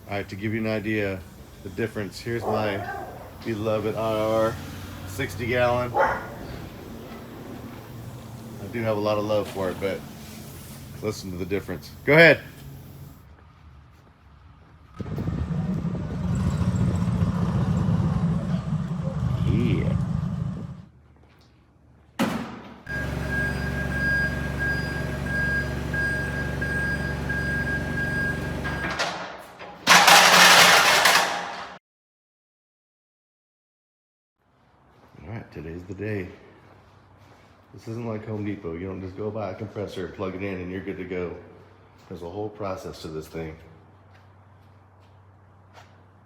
All right, to give you an idea, the difference, here's my beloved IR 60 gallon. I do have a lot of love for it, but listen to the difference. Go ahead. Yeah. All right, today's the day. This isn't like Home Depot. You don't just go buy a compressor, plug it in, and you're good to go. There's a whole process to this thing.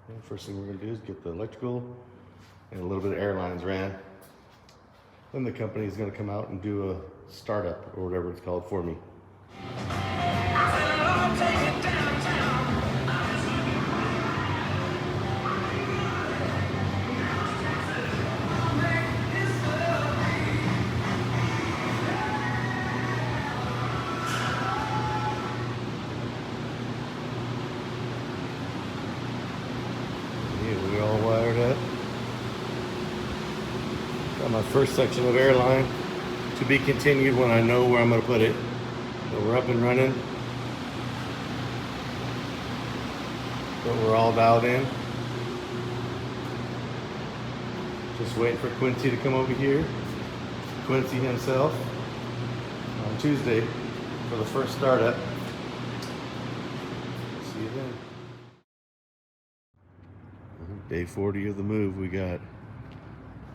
And first thing we're gonna do is get the electrical and a little bit of air lines ran. Then the company is gonna come out and do a startup or whatever it's called for me. We're all wired up. Got my first section of air line to be continued when I know where I'm going to put it. So we're up and running. But we're all dialed in. Just waiting for Quincy to come over here. Quincy himself on Tuesday for the first startup. See you then. Day 40 of the move, we got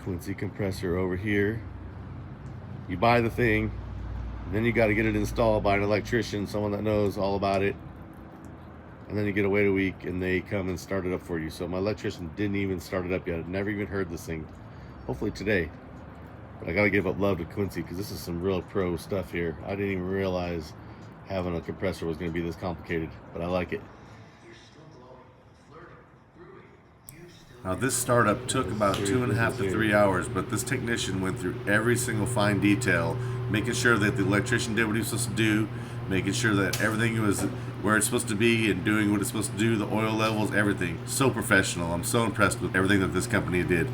Quincy compressor over here. You buy the thing, then you got to get it installed by an electrician, someone that knows all about it, and then you get to wait a week and they come and start it up for you. So my electrician didn't even start it up yet. I've never even heard this thing. Hopefully today. But I got to give up love to Quincy because this is some real pro stuff here. I didn't even realize having a compressor was going to be this complicated, but I like it. Now this startup took about 2.5 to 3 hours, but this technician went through every single fine detail, making sure that the electrician did what he was supposed to do, making sure that everything was where it's supposed to be and doing what it's supposed to do, the oil levels, everything. So professional. I'm so impressed with everything that this company did.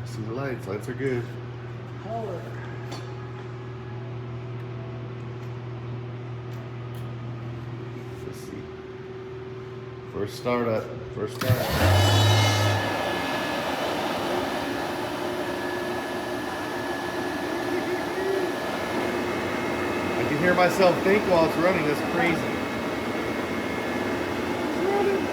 I see the lights. Lights are good. Let's see. First startup. First startup. I can hear myself think while it's running. That's crazy. It's running.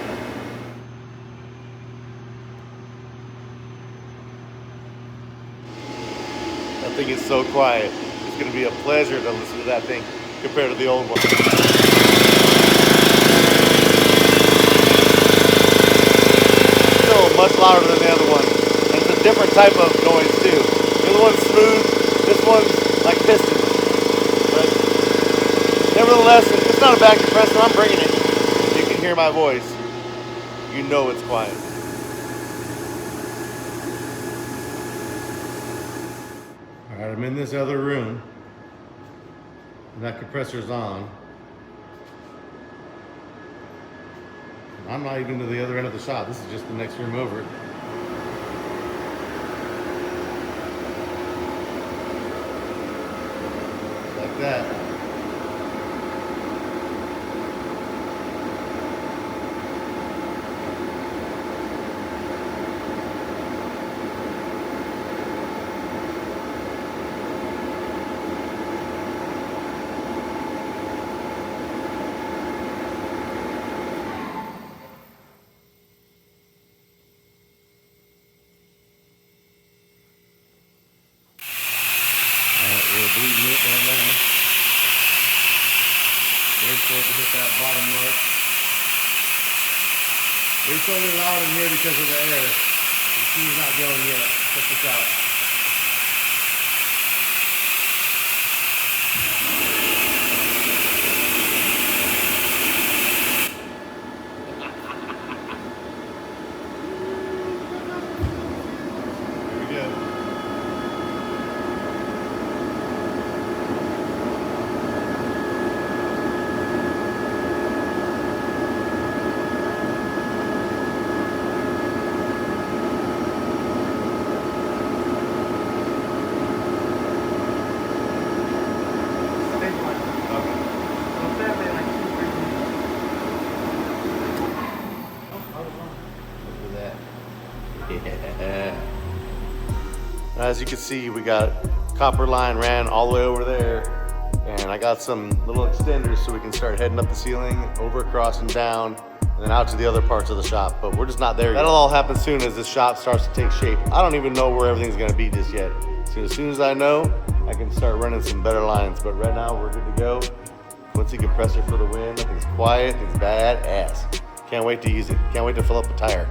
That thing is so quiet. It's going to be a pleasure to listen to that thing compared to the old one. Still much louder than the other one. And it's a different type of noise too. The other one's smooth. This one's like pistons. But nevertheless, it's not a bad compressor. I'm bringing it. You can hear my voice. You know it's quiet. Alright, I'm in this other room. And that compressor's on. I'm not even to the other end of the shop. This is just the next room over. Like that. We're bleeding it right now. Wait for it to hit that bottom mark. It's only loud in here because of the air. The machine's not going yet. Check this out. Here we As you can see, we got copper line ran all the way over there, and I got some little extenders so we can start heading up the ceiling, over, across, and down, and then out to the other parts of the shop, but we're just not there yet. That'll all happen soon as this shop starts to take shape. I don't even know where everything's gonna be just yet. So as soon as I know, I can start running some better lines, but right now we're good to go. Quincy compressor for the win. Everything's quiet, it's badass. Can't wait to use it. Can't wait to fill up a tire.